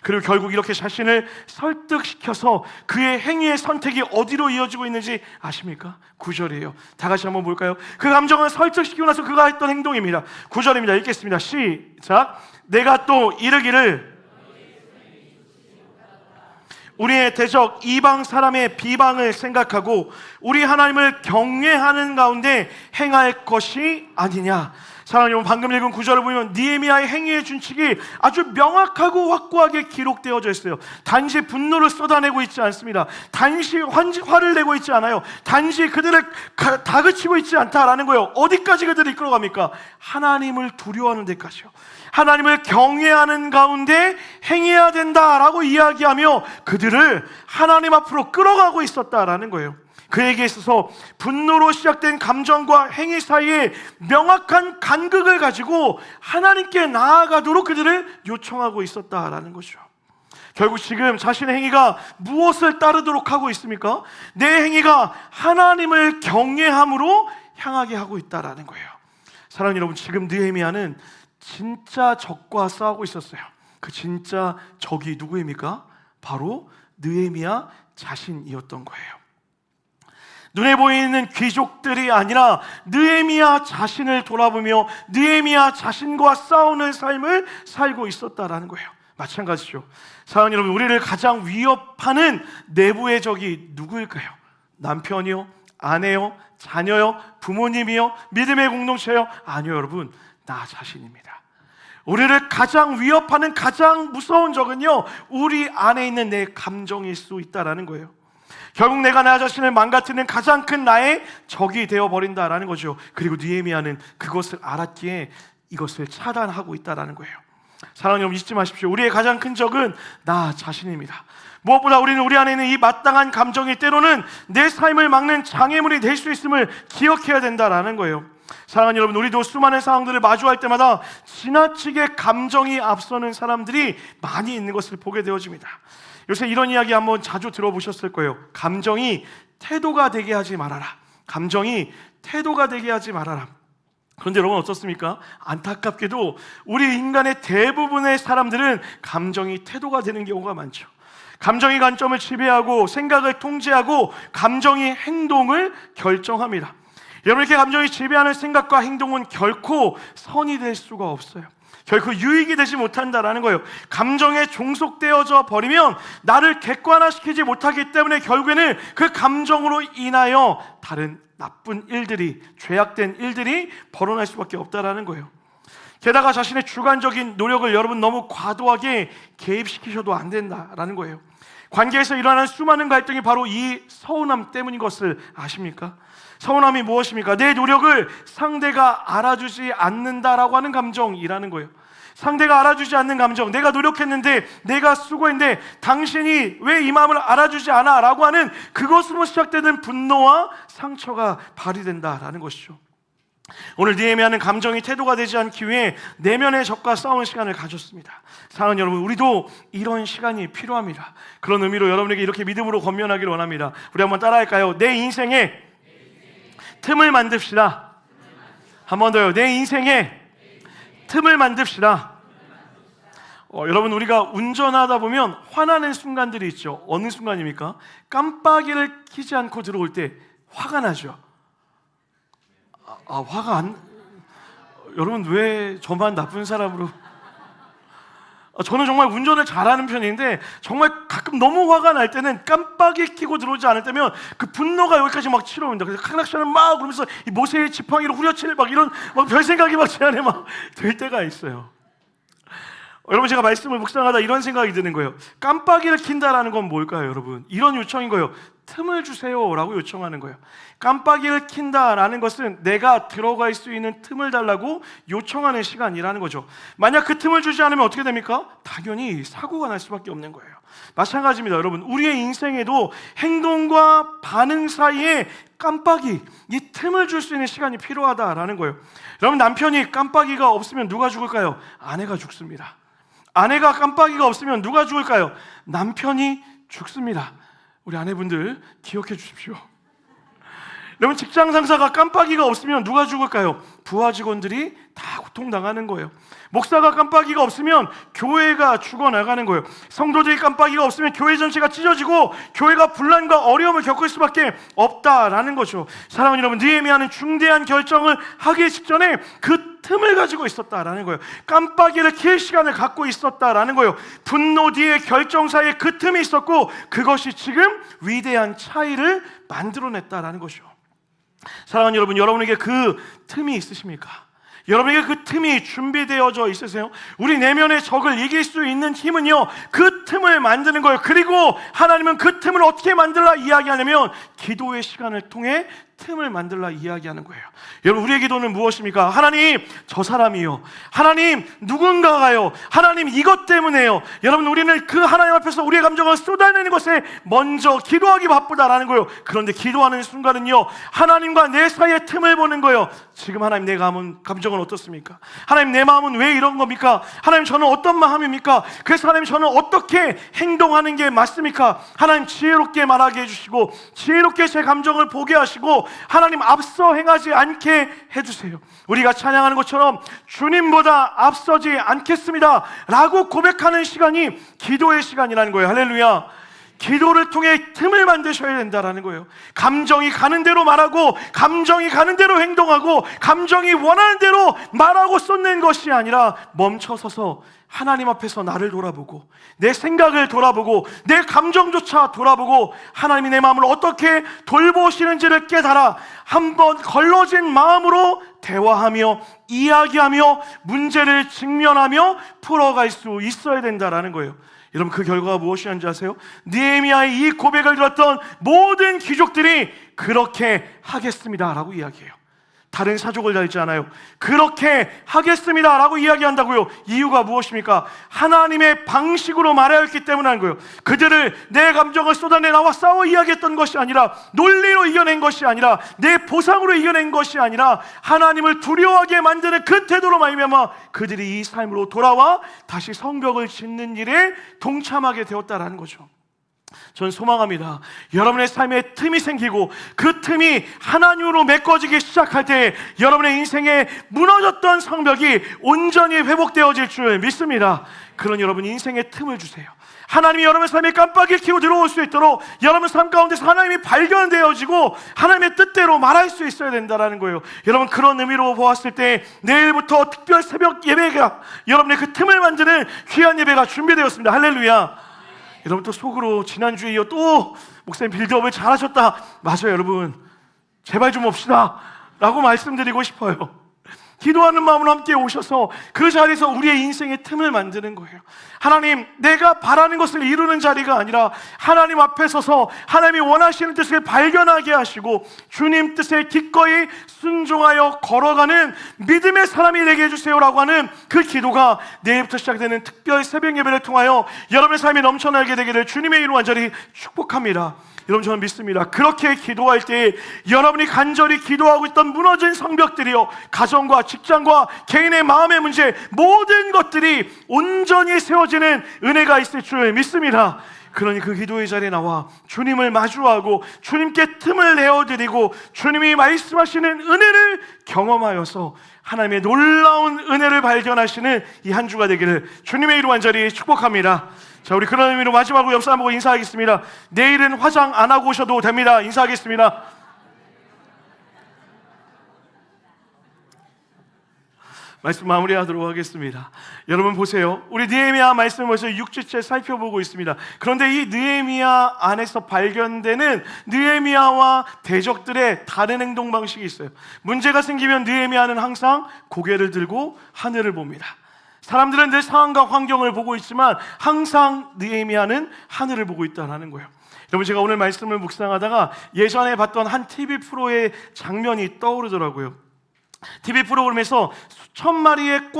A: 그리고 결국 이렇게 자신을 설득시켜서 그의 행위의 선택이 어디로 이어지고 있는지 아십니까? 9절이에요. 다 같이 한번 볼까요? 그 감정을 설득시키고 나서 그가 했던 행동입니다. 9절입니다. 읽겠습니다. 시작. 내가 또 이르기를 우리의 대적 이방 사람의 비방을 생각하고 우리 하나님을 경외하는 가운데 행할 것이 아니냐. 사랑하는 여러분, 방금 읽은 구절을 보면 느헤미야의 행위의 준칙이 아주 명확하고 확고하게 기록되어져 있어요. 단지 분노를 쏟아내고 있지 않습니다. 단지 화를 내고 있지 않아요. 단지 그들을 다그치고 있지 않다라는 거예요. 어디까지 그들을 이끌어갑니까? 하나님을 두려워하는 데까지요. 하나님을 경외하는 가운데 행해야 된다라고 이야기하며 그들을 하나님 앞으로 끌어가고 있었다라는 거예요. 그에게 있어서 분노로 시작된 감정과 행위 사이에 명확한 간극을 가지고 하나님께 나아가도록 그들을 요청하고 있었다라는 거죠. 결국 지금 자신의 행위가 무엇을 따르도록 하고 있습니까? 내 행위가 하나님을 경외함으로 향하게 하고 있다라는 거예요. 사랑하는 여러분, 지금 느헤미야는 진짜 적과 싸우고 있었어요. 그 진짜 적이 누구입니까? 바로 느헤미야 자신이었던 거예요. 눈에 보이는 귀족들이 아니라 느헤미야 자신을 돌아보며 느헤미야 자신과 싸우는 삶을 살고 있었다라는 거예요. 마찬가지죠. 사랑하는 여러분, 우리를 가장 위협하는 내부의 적이 누구일까요? 남편이요? 아내요? 자녀요? 부모님이요? 믿음의 공동체요? 아니요, 여러분, 나 자신입니다. 우리를 가장 위협하는 가장 무서운 적은요, 우리 안에 있는 내 감정일 수 있다라는 거예요. 결국 내가 나 자신을 망가뜨리는 가장 큰 나의 적이 되어버린다라는 거죠. 그리고 느헤미야는 그것을 알았기에 이것을 차단하고 있다라는 거예요. 사랑하는 여러분, 잊지 마십시오. 우리의 가장 큰 적은 나 자신입니다. 무엇보다 우리는 우리 안에 있는 이 마땅한 감정이 때로는 내 삶을 막는 장애물이 될 수 있음을 기억해야 된다라는 거예요. 사랑하는 여러분, 우리도 수많은 상황들을 마주할 때마다 지나치게 감정이 앞서는 사람들이 많이 있는 것을 보게 되어집니다. 요새 이런 이야기 한번 자주 들어보셨을 거예요. 감정이 태도가 되게 하지 말아라. 감정이 태도가 되게 하지 말아라. 그런데 여러분, 어떻습니까? 안타깝게도 우리 인간의 대부분의 사람들은 감정이 태도가 되는 경우가 많죠. 감정이 관점을 지배하고 생각을 통제하고 감정이 행동을 결정합니다. 여러분, 이렇게 감정이 지배하는 생각과 행동은 결코 선이 될 수가 없어요. 결코 유익이 되지 못한다라는 거예요. 감정에 종속되어져 버리면 나를 객관화시키지 못하기 때문에 결국에는 그 감정으로 인하여 다른 나쁜 일들이, 죄악된 일들이 벌어날 수밖에 없다라는 거예요. 게다가 자신의 주관적인 노력을 여러분 너무 과도하게 개입시키셔도 안 된다라는 거예요. 관계에서 일어나는 수많은 갈등이 바로 이 서운함 때문인 것을 아십니까? 서운함이 무엇입니까? 내 노력을 상대가 알아주지 않는다라고 하는 감정이라는 거예요. 상대가 알아주지 않는 감정, 내가 노력했는데, 내가 수고했는데 당신이 왜 이 마음을 알아주지 않아? 라고 하는 그것으로 시작되는 분노와 상처가 발휘된다라는 것이죠. 오늘 느헤미야는 감정이 태도가 되지 않기 위해 내면의 적과 싸우는 시간을 가졌습니다. 사랑하는 여러분, 우리도 이런 시간이 필요합니다. 그런 의미로 여러분에게 이렇게 믿음으로 권면하기를 원합니다. 우리 한번 따라할까요? 내 인생에 틈을 만듭시다. 한 번 더요. 내 인생에 틈을 만듭시다. 여러분, 우리가 운전하다 보면 화나는 순간들이 있죠. 어느 순간입니까? 깜빡이를 켜지 않고 들어올 때 화가 나죠. 화가 안... 여러분, 왜 저만 나쁜 사람으로... 저는 정말 운전을 잘하는 편인데 정말 가끔 너무 화가 날 때는 깜빡이 켜고 들어오지 않을 때면 그 분노가 여기까지 막 치러옵니다. 그래서 클락션을 막 그러면서 이 모세의 지팡이로 후려칠 막 이런 막 별 생각이 막 제 안에 막 들 때가 있어요. 여러분, 제가 말씀을 묵상하다 이런 생각이 드는 거예요. 깜빡이를 킨다라는 건 뭘까요, 여러분? 이런 요청인 거예요. 틈을 주세요 라고 요청하는 거예요. 깜빡이를 킨다라는 것은 내가 들어갈 수 있는 틈을 달라고 요청하는 시간이라는 거죠. 만약 그 틈을 주지 않으면 어떻게 됩니까? 당연히 사고가 날 수밖에 없는 거예요. 마찬가지입니다. 여러분, 우리의 인생에도 행동과 반응 사이에 깜빡이, 이 틈을 줄 수 있는 시간이 필요하다라는 거예요. 여러분, 남편이 깜빡이가 없으면 누가 죽을까요? 아내가 죽습니다. 아내가 깜빡이가 없으면 누가 죽을까요? 남편이 죽습니다. 우리 아내분들 기억해 주십시오. 여러분, 직장 상사가 깜빡이가 없으면 누가 죽을까요? 부하 직원들이 다 고통당하는 거예요. 목사가 깜빡이가 없으면 교회가 죽어나가는 거예요. 성도들이 깜빡이가 없으면 교회 전체가 찢어지고 교회가 분란과 어려움을 겪을 수밖에 없다라는 거죠. 사랑하는 여러분, 느헤미야는 중대한 결정을 하기 직전에 그 틈을 가지고 있었다라는 거예요. 깜빡이를 킬 시간을 갖고 있었다라는 거예요. 분노 뒤에 결정 사이에 그 틈이 있었고 그것이 지금 위대한 차이를 만들어냈다라는 것이죠. 사랑하는 여러분, 여러분에게 그 틈이 있으십니까? 여러분에게 그 틈이 준비되어져 있으세요? 우리 내면의 적을 이길 수 있는 힘은요, 그 틈을 만드는 거예요. 그리고 하나님은 그 틈을 어떻게 만들라 이야기하냐면 기도의 시간을 통해 틈을 만들라 이야기하는 거예요. 여러분, 우리의 기도는 무엇입니까? 하나님, 저 사람이요. 하나님, 누군가가요. 하나님, 이것 때문에요. 여러분, 우리는 그 하나님 앞에서 우리의 감정을 쏟아내는 것에 먼저 기도하기 바쁘다라는 거예요. 그런데 기도하는 순간은요, 하나님과 내 사이에 틈을 보는 거예요. 지금 하나님, 내 감정은 어떻습니까? 하나님, 내 마음은 왜 이런 겁니까? 하나님, 저는 어떤 마음입니까? 그래서 하나님, 저는 어떻게 행동하는 게 맞습니까? 하나님, 지혜롭게 말하게 해주시고 지혜롭게 제 감정을 보게 하시고 하나님, 앞서 행하지 않게 해주세요. 우리가 찬양하는 것처럼 주님보다 앞서지 않겠습니다 라고 고백하는 시간이 기도의 시간이라는 거예요. 할렐루야. 기도를 통해 틈을 만드셔야 된다는 거예요. 감정이 가는 대로 말하고 감정이 가는 대로 행동하고 감정이 원하는 대로 말하고 쏟는 것이 아니라 멈춰서서 하나님 앞에서 나를 돌아보고 내 생각을 돌아보고 내 감정조차 돌아보고 하나님이 내 마음을 어떻게 돌보시는지를 깨달아 한번 걸러진 마음으로 대화하며 이야기하며 문제를 직면하며 풀어갈 수 있어야 된다는 거예요. 여러분, 그 결과가 무엇이었는지 아세요? 느헤미야의 이 고백을 들었던 모든 귀족들이 그렇게 하겠습니다 라고 이야기해요. 다른 사족을 달지 않아요. 그렇게 하겠습니다 라고 이야기한다고요. 이유가 무엇입니까? 하나님의 방식으로 말하였기 때문인 거예요. 그들을 내 감정을 쏟아내 나와 싸워 이야기했던 것이 아니라 논리로 이겨낸 것이 아니라 내 보상으로 이겨낸 것이 아니라 하나님을 두려워하게 만드는 그 태도로 말미암아 그들이 이 삶으로 돌아와 다시 성벽을 짓는 일에 동참하게 되었다라는 거죠. 전 소망합니다. 여러분의 삶에 틈이 생기고 그 틈이 하나님으로 메꿔지기 시작할 때 여러분의 인생에 무너졌던 성벽이 온전히 회복되어질 줄 믿습니다. 그런 여러분 인생에 틈을 주세요. 하나님이 여러분의 삶에 깜빡이 켜고 들어올 수 있도록 여러분 삶 가운데서 하나님이 발견되어지고 하나님의 뜻대로 말할 수 있어야 된다는 거예요. 여러분, 그런 의미로 보았을 때 내일부터 특별 새벽 예배가, 여러분의 그 틈을 만드는 귀한 예배가 준비되었습니다. 할렐루야. 여러분, 또 속으로 지난주에 이어 또 목사님 빌드업을 잘하셨다. 맞아요. 여러분, 제발 좀 옵시다 라고 말씀드리고 싶어요. 기도하는 마음으로 함께 오셔서 그 자리에서 우리의 인생의 틈을 만드는 거예요. 하나님, 내가 바라는 것을 이루는 자리가 아니라 하나님 앞에 서서 하나님이 원하시는 뜻을 발견하게 하시고 주님 뜻에 기꺼이 순종하여 걸어가는 믿음의 사람이 되게 해주세요라고 하는 그 기도가 내일부터 시작되는 특별 새벽 예배를 통하여 여러분의 삶이 넘쳐나게 되기를 주님의 이름으로 간절히 축복합니다. 여러분, 저는 믿습니다. 그렇게 기도할 때 여러분이 간절히 기도하고 있던 무너진 성벽들이요, 가정과 직장과 개인의 마음의 문제, 모든 것들이 온전히 세워지는 은혜가 있을 줄 믿습니다. 그러니 그 기도의 자리에 나와 주님을 마주하고 주님께 틈을 내어드리고 주님이 말씀하시는 은혜를 경험하여서 하나님의 놀라운 은혜를 발견하시는 이 한 주가 되기를 주님의 이름으로 간절히 축복합니다. 자, 우리 그런 의미로 마지막으로 옆 사람 보고 인사하겠습니다. 내일은 화장 안 하고 오셔도 됩니다. 인사하겠습니다. 말씀 마무리하도록 하겠습니다. 여러분 보세요. 우리 느헤미야 말씀을 벌써 6주째 살펴보고 있습니다. 그런데 이 느헤미야 안에서 발견되는 느헤미야와 대적들의 다른 행동 방식이 있어요. 문제가 생기면 느헤미야는 항상 고개를 들고 하늘을 봅니다. 사람들은 늘 상황과 환경을 보고 있지만 항상 느헤미야는 하늘을 보고 있다는 거예요. 여러분, 제가 오늘 말씀을 묵상하다가 예전에 봤던 한 TV 프로의 장면이 떠오르더라고요. TV 프로그램에서 수천 마리의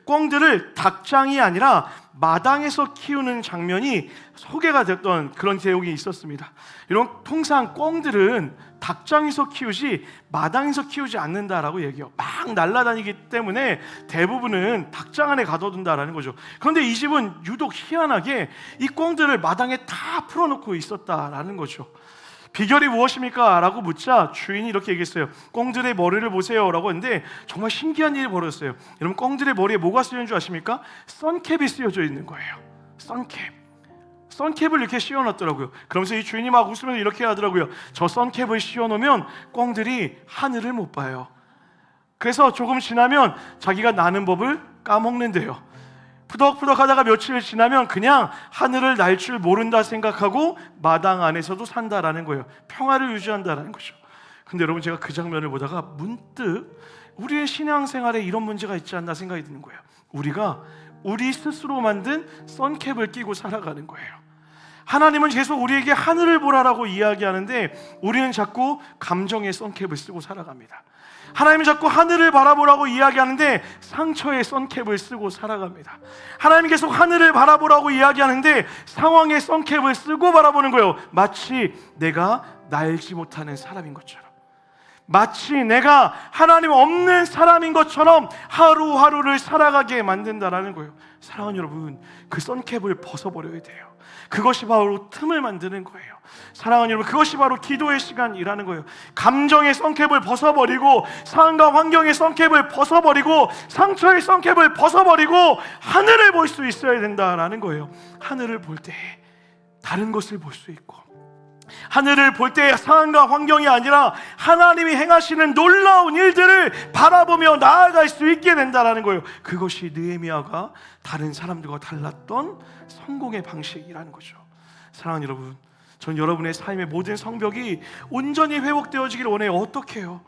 A: 꿩들을 닭장이 아니라 마당에서 키우는 장면이 소개가 됐던 그런 제목이 있었습니다. 이런 통상 꿩들은 닭장에서 키우지 마당에서 키우지 않는다라고 얘기해요. 막 날아다니기 때문에 대부분은 닭장 안에 가둬둔다라는 거죠. 그런데 이 집은 유독 희한하게 이 꿩들을 마당에 다 풀어놓고 있었다라는 거죠. 비결이 무엇입니까? 라고 묻자 주인이 이렇게 얘기했어요. 꿩들의 머리를 보세요 라고 했는데 정말 신기한 일이 벌어졌어요. 여러분, 꿩들의 머리에 뭐가 쓰여진 줄 아십니까? 선캡이 쓰여져 있는 거예요. 선캡을 이렇게 씌워놨더라고요. 그러면서 이 주인이 막 웃으면서 이렇게 하더라고요. 저 선캡을 씌워놓으면 꿩들이 하늘을 못 봐요. 그래서 조금 지나면 자기가 나는 법을 까먹는데요. 푸덕푸덕 하다가 며칠 지나면 그냥 하늘을 날 줄 모른다 생각하고 마당 안에서도 산다라는 거예요. 평화를 유지한다라는 거죠. 근데 여러분, 제가 그 장면을 보다가 문득 우리의 신앙생활에 이런 문제가 있지 않나 생각이 드는 거예요. 우리가 우리 스스로 만든 선캡을 끼고 살아가는 거예요. 하나님은 계속 우리에게 하늘을 보라라고 이야기하는데 우리는 자꾸 감정의 선캡을 쓰고 살아갑니다. 하나님은 자꾸 하늘을 바라보라고 이야기하는데 상처의 선캡을 쓰고 살아갑니다. 하나님이 계속 하늘을 바라보라고 이야기하는데 상황의 선캡을 쓰고 바라보는 거예요. 마치 내가 날지 못하는 사람인 것처럼, 마치 내가 하나님 없는 사람인 것처럼 하루하루를 살아가게 만든다라는 거예요. 사랑하는 여러분, 그 선캡을 벗어버려야 돼요. 그것이 바로 틈을 만드는 거예요. 사랑하는 여러분, 그것이 바로 기도의 시간이라는 거예요. 감정의 선캡을 벗어버리고 상황과 환경의 선캡을 벗어버리고 상처의 선캡을 벗어버리고 하늘을 볼 수 있어야 된다라는 거예요. 하늘을 볼 때 다른 것을 볼 수 있고, 하늘을 볼 때 상황과 환경이 아니라 하나님이 행하시는 놀라운 일들을 바라보며 나아갈 수 있게 된다는 거예요. 그것이 느헤미야가 다른 사람들과 달랐던 성공의 방식이라는 거죠. 사랑하는 여러분, 전 여러분의 삶의 모든 성벽이 온전히 회복되어지기를 원해요. 어떻게 해요?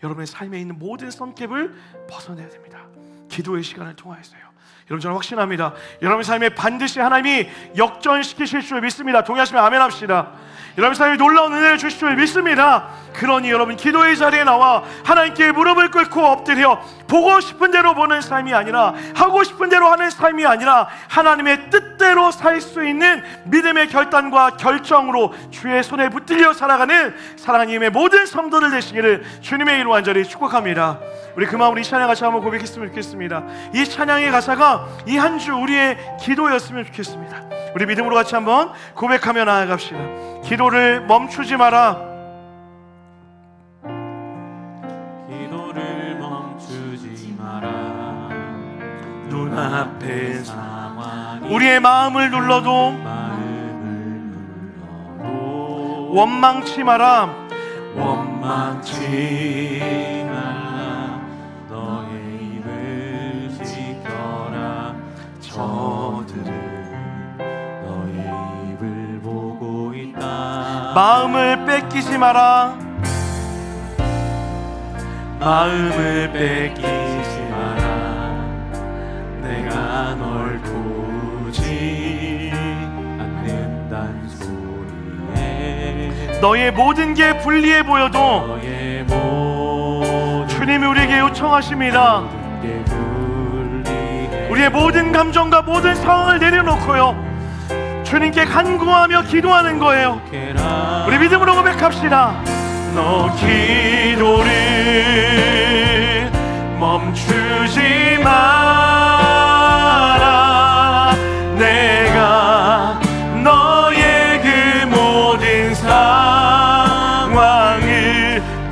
A: 여러분의 삶에 있는 모든 선캡을 벗어내야 됩니다. 기도의 시간을 통하여서요. 여러분, 저는 확신합니다. 여러분의 삶에 반드시 하나님이 역전시키실 줄 믿습니다. 동의하시면 아멘 합시다. 여러분 삶에 놀라운 은혜를 주실 줄 믿습니다. 그러니 여러분, 기도의 자리에 나와 하나님께 무릎을 꿇고 엎드려 보고 싶은 대로 보는 삶이 아니라, 하고 싶은 대로 하는 삶이 아니라 하나님의 뜻대로 살 수 있는 믿음의 결단과 결정으로 주의 손에 붙들려 살아가는 사랑하는 님의 모든 성도들 되시기를 주님의 이름으로 간절히 축복합니다. 우리 그 마음으로 이 찬양 같이 한번 고백했으면 좋겠습니다. 이 찬양의 가사가 이 한 주 우리의 기도였으면 좋겠습니다. 우리 믿음으로 같이 한번 고백하며 나아갑시다. 기도를 멈추지 마라.
B: 기도를 멈추지 마라.
A: 눈앞에
B: 상황이
A: 우리의 마음을 눌러도 원망치 마라.
B: 원망치 말라. 너의 입을 지켜라. 저들은 너의 입을 보고 있다.
A: 마음을 뺏기지 마라.
B: 마음을 뺏기지 마라. 내가 널 보지 않는단 소리에
A: 너의 모든 게 불리해 보여도
B: 너의 모든
A: 주님이 우리에게 요청하십니다.
B: 게 불리해.
A: 우리의 모든 감정과 모든 상황을 내려놓고요, 주님께 간구하며 기도하는 거예요. 우리 믿음으로 고백합시다. 너 기도를 멈추지 마라. 내가 너의 그 모든 상황을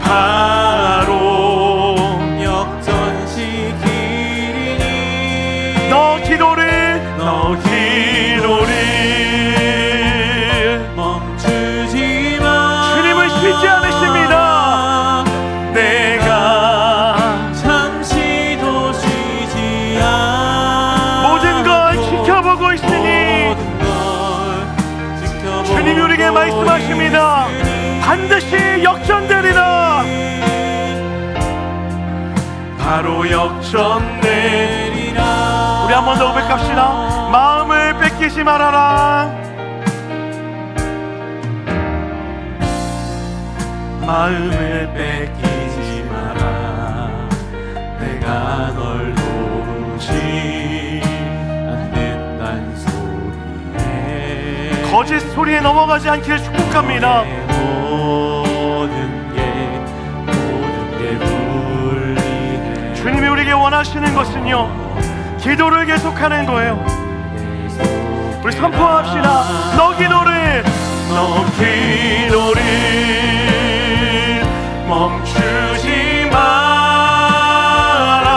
A: 바로
B: 역전시키리니.
A: 너 기도를
B: 멈추지 마.
A: 주님은 쉬지 않으십니다. 내가
B: 잠시도 쉬지 않고
A: 모든 걸 지켜보고 있으니 주님이 우리에게 말씀하십니다. 반드시 역전되리라. 바로 역전되리라. 우리 한 번 더 고백합시다. 마음을 뺏기지 말아라. 마음을 뺏기지 마라.
B: 내가 널 도우지 않는단 소리에
A: 거짓 소리에 넘어가지 않기를 축복합니다.
B: 모든 게 불리해.
A: 주님이 우리에게 원하시는 것은요, 기도를 계속하는 거예요. 우리 선포합시다. 너 기도를 멈추지 마라.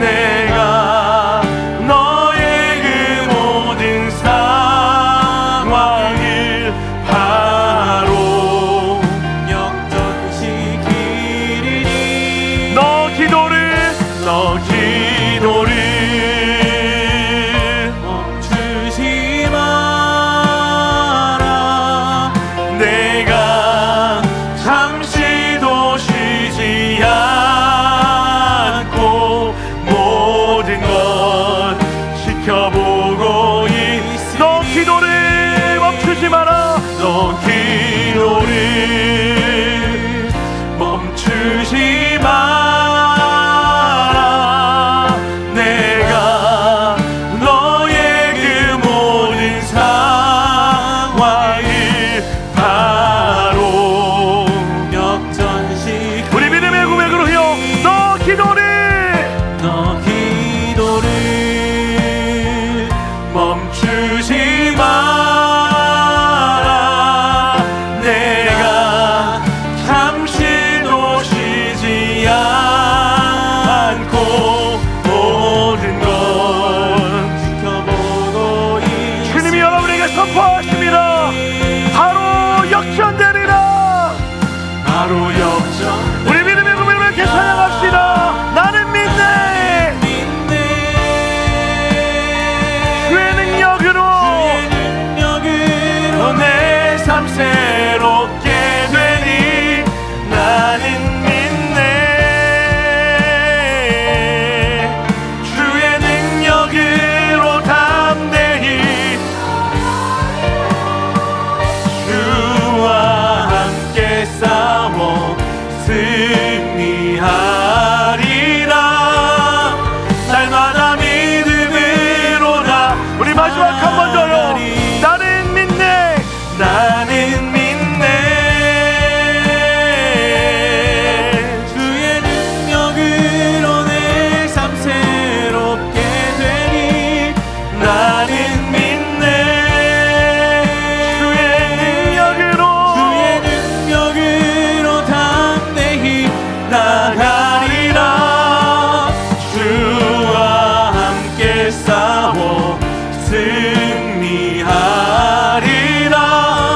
A: 내가 너의 그 모든 상황을 바로
B: 역전시키리니.
A: 너 기도를
B: 멈추지 마라.
A: 내가 잠시도 쉬지 않고 모든 것 지켜보고 있으니 너 기도를 멈추지 마라. 너 기도를 멈추지 마라. 내가 너의 그 모든 상황을 바로
B: 역전시키리니.
A: 우리 믿음의 고백으로요. 너 기도를 멈추지 마라. 내가 잠시도 쉬지 않고 모든 것
B: 지켜보고 있으니.
A: 주님이 여러분에게 선포하십니다. 바로 역전되리라. 바로 역전. 우리 믿음의 고백을 이렇게 찬양합시다. 나는 믿네. 주의 능력으로 내 삶 새롭게 되니 나는 믿네. 주의 능력으로 담대히
B: 승리하리라.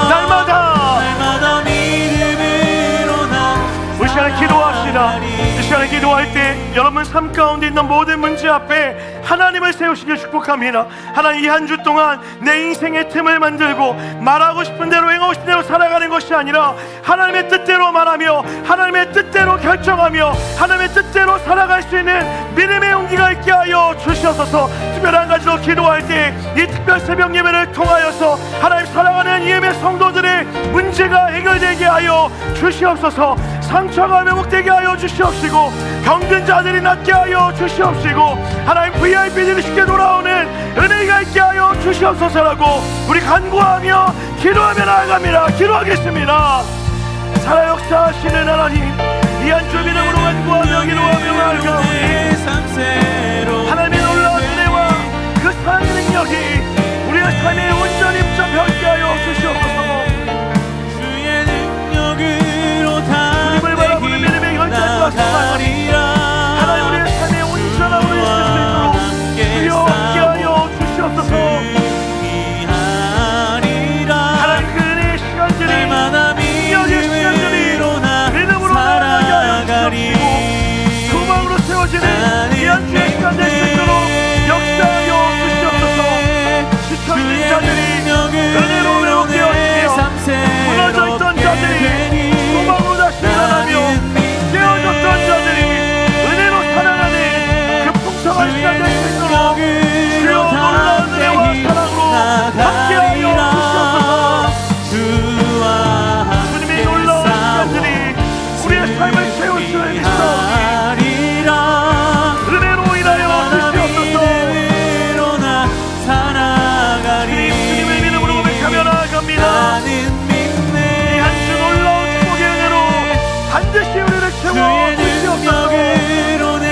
B: 날마다 믿음으로 나
A: 우리 시간에 기도합시다. 이 시간에 기도할 때 여러분 삶 가운데 있는 모든 문제 앞에 하나님을 세우시길 축복합니다. 하나님, 이 한 주 동안 내 인생의 틈을 만들고 말하고 싶은 대로 행하고 싶은 대로 살아가는 것이 아니라 하나님의 뜻대로 말하며 하나님의 뜻대로 결정하며 하나님의 뜻대로 살아갈 수 있는 믿음의 용기가 있게 하여 주시옵소서. 특별히 한 가지 더 기도할 때 이 특별 새벽 예배를 통하여서 하나님 사랑하는 EM의 성도들의 문제가 해결되게 하여 주시옵소서. 상처가 회복되게 하여 주시옵시고 병든 자들이 낫게 하여 주시옵시고 하나님 VIP들이 쉽게 돌아오는 은혜가 있게 하여 주시옵소서라고 우리 간구하며 기도하며 나아갑니다. 기도하겠습니다. 살아 역사하시는 하나님, 이 한 주 믿음으로 간구하며 기도하며 나아가오니 하나님의 놀라운 은혜와 그 사랑의 능력이 우리의 삶에 온전히 붙잡혀 하여 주시옵소서.
B: 주의 능력으로
A: 주님을 바라보는 믿음의 결단과
B: 나가리라.
A: 하나님, 우리의 삶에 온전함을 있을 수 있도록 주여 함께하여 주시옵소서. 하나님, 그 은혜의 시간들이 능력의 시간들이 믿음으로 살아가게 하여 주시옵시고 소망으로 세워지는 이 한 주의 시간 될 수 있도록 역사하여 주시옵소서. 지쳐있는 자들이 은혜로 회복되어 있으며 무너져 있던 자들이 소망으로 다시 일어나며 깨어졌던 자들이 은혜로 살아가는 그 풍성한 시간 될 수 있도록 주여 놀라운 은혜와 사랑으로 함께하여 주시옵소서. 주님의 놀라운 시간들이 우리의 삶을 채울 수 있사오니 은혜로 인하여 주시옵소서. 주님의 믿음으로 고백하며 나아갑니다. 이 한 주 놀라운 축복의 은혜로 반드시 우리를 채워 주시옵소서.
B: 내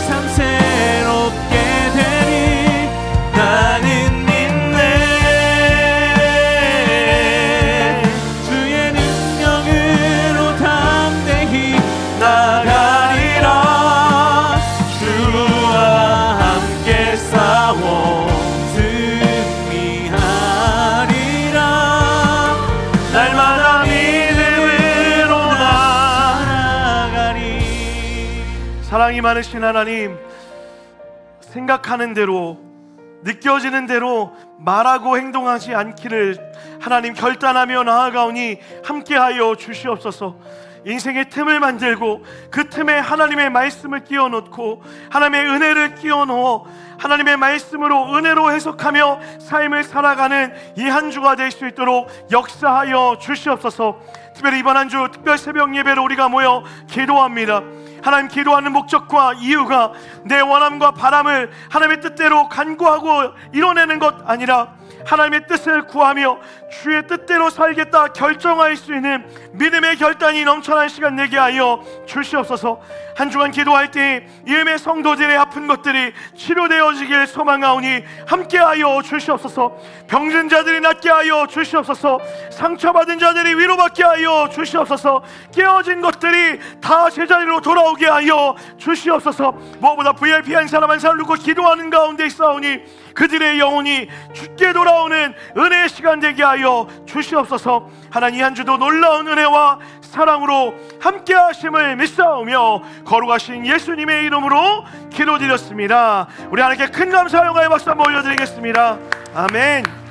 B: 삶 새롭게 되니 나는 믿네. 주의 능력으로 담대히 나가리라. 주와 함께 싸워 승리하리라. 날마다 믿음으로 나아가리.
A: 사랑이 많으신 하나님, 생각하는 대로 느껴지는 대로 말하고 행동하지 않기를 하나님 결단하며 나아가오니 함께하여 주시옵소서. 인생의 틈을 만들고 그 틈에 하나님의 말씀을 끼워 넣고 하나님의 은혜를 끼워 넣어 하나님의 말씀으로 은혜로 해석하며 삶을 살아가는 이 한 주가 될 수 있도록 역사하여 주시옵소서. 특별히 이번 한 주 특별 새벽 예배로 우리가 모여 기도합니다. 하나님, 기도하는 목적과 이유가 내 원함과 바람을 하나님의 뜻대로 간구하고 이뤄내는 것 아니라 하나님의 뜻을 구하며 주의 뜻대로 살겠다 결정할 수 있는 믿음의 결단이 넘쳐난 시간 되게 하여 주시옵소서. 한 주간 기도할 때 EM의 성도들의 아픈 것들이 치료되어지길 소망하오니 함께하여 주시옵소서. 병든 자들이 낫게 하여 주시옵소서. 상처받은 자들이 위로받게 하여 주시옵소서. 깨어진 것들이 다 제자리로 돌아오게 하여 주시옵소서. 무엇보다 VIP 한 사람 한 사람 놓고 기도하는 가운데 있사오니 그들의 영혼이 주께 돌아오는 은혜의 시간 되게 하여 주시옵소서. 하나님, 한 주도 놀라운 은혜와 사랑으로 함께 하심을 믿사오며 거룩하신 예수님의 이름으로 기도드렸습니다. 우리 하나님께 큰 감사와 영광의 박수 한번 올려드리겠습니다. 아멘.